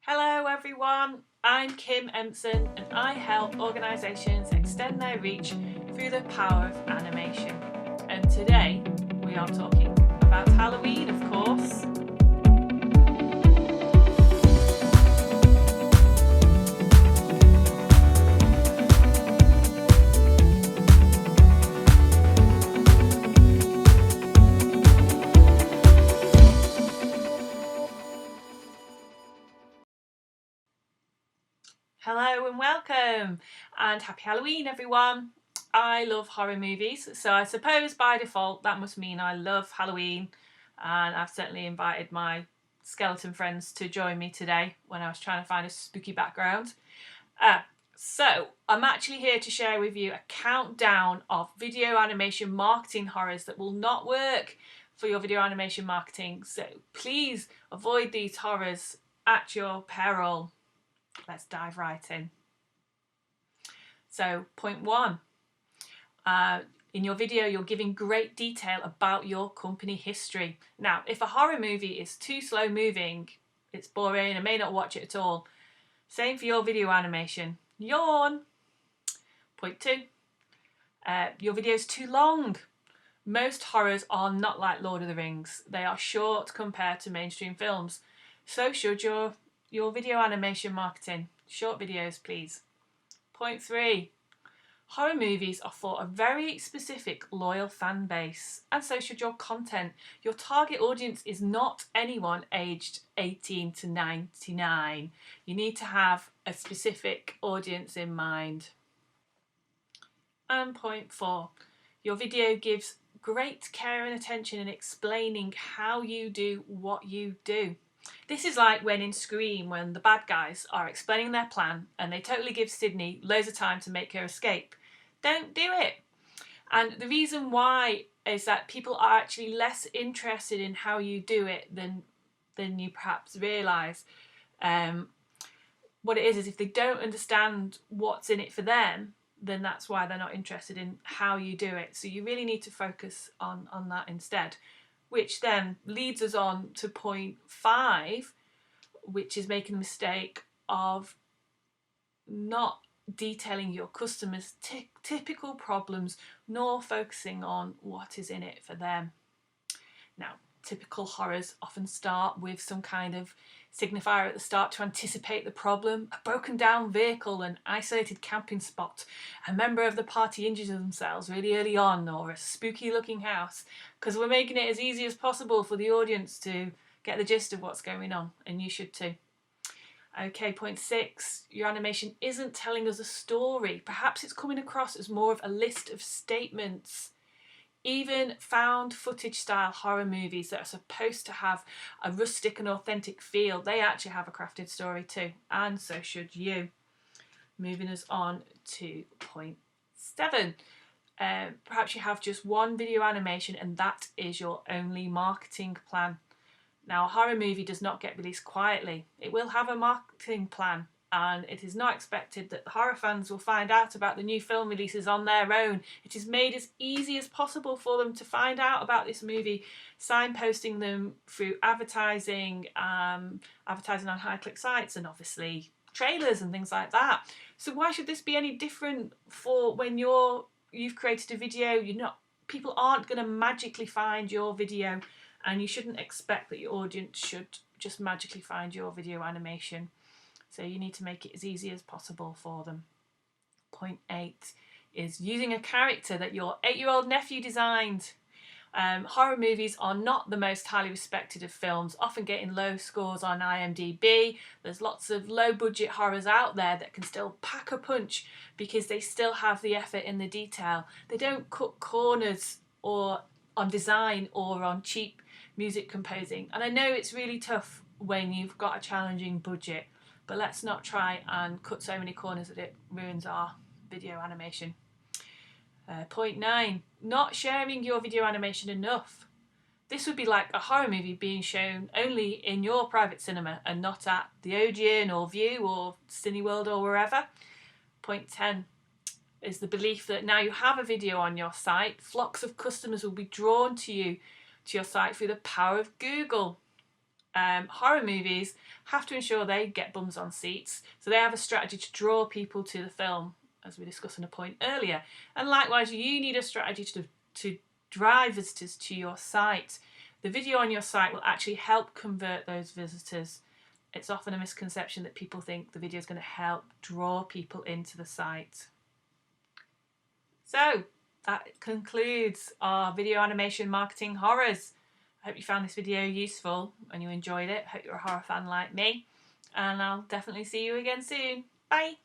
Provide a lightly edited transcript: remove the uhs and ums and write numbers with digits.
Hello everyone, I'm Kim Empson and I help organisations extend their reach through the power of animation. And today we are talking about Halloween, of course. Hello and welcome and happy Halloween everyone. I love horror movies, so I suppose by default that must mean I love Halloween, and I've certainly invited my skeleton friends to join me today when I was trying to find a spooky background. So I'm actually here to share with you a countdown of video animation marketing horrors that will not work for your video animation marketing, so please avoid these horrors at your peril. Let's dive right in. So point one, in your video you're giving great detail about your company history. Now if a horror movie is too slow moving, it's boring, I may not watch it at all. Same for your video animation. Yawn. Point two, your video is too long. Most horrors are not like Lord of the Rings. They are short compared to mainstream films. So should your video animation marketing. Short videos, please. Point three, horror movies are for a very specific loyal fan base, and so should your content. Your target audience is not anyone aged 18 to 99. You need to have a specific audience in mind. And point four, your video gives great care and attention in explaining how you do what you do. This is like when in Scream, when the bad guys are explaining their plan and they totally give Sydney loads of time to make her escape. Don't do it. And the reason why is that people are actually less interested in how you do it than you perhaps realise. What it is if they don't understand what's in it for them, then that's why they're not interested in how you do it. So you really need to focus on that instead. Which then leads us on to point five, which is making the mistake of not detailing your customers' typical problems, nor focusing on what is in it for them. Now, typical horrors often start with some kind of signifier at the start to anticipate the problem: a broken down vehicle, an isolated camping spot, a member of the party injures themselves really early on, or a spooky looking house, because we're making it as easy as possible for the audience to get the gist of what's going on, and you should too. Okay, point six, your animation isn't telling us a story. Perhaps it's coming across as more of a list of statements. Even found footage style horror movies that are supposed to have a rustic and authentic feel, they actually have a crafted story too, and so should you. Moving us on to point seven. Perhaps you have just one video animation and that is your only marketing plan. Now, a horror movie does not get released quietly. It will have a marketing plan, and it is not expected that the horror fans will find out about the new film releases on their own. It is made as easy as possible for them to find out about this movie, signposting them through advertising, advertising on high-click sites, and obviously trailers and things like that. So why should this be any different for when you've created a video? People aren't going to magically find your video, and you shouldn't expect that your audience should just magically find your video animation. So you need to make it as easy as possible for them. Point eight is using a character that your 8-year-old nephew designed. Horror movies are not the most highly respected of films, often getting low scores on IMDb. There's lots of low budget horrors out there that can still pack a punch because they still have the effort in the detail. They don't cut corners or on design or on cheap music composing. And I know it's really tough when you've got a challenging budget, but let's not try and cut so many corners that it ruins our video animation. Point nine, not sharing your video animation enough. This would be like a horror movie being shown only in your private cinema and not at the Odeon or View or Cineworld or wherever. Point 10 is the belief that now you have a video on your site, flocks of customers will be drawn to your site through the power of Google. horror movies have to ensure they get bums on seats, so they have a strategy to draw people to the film, as we discussed in a point earlier. And likewise, you need a strategy to drive visitors to your site. The video on your site will actually help convert those visitors. It's often a misconception that people think the video is going to help draw people into the site. So that concludes our video animation marketing horrors. I hope you found this video useful and you enjoyed it. I hope you're a horror fan like me. And I'll definitely see you again soon. Bye!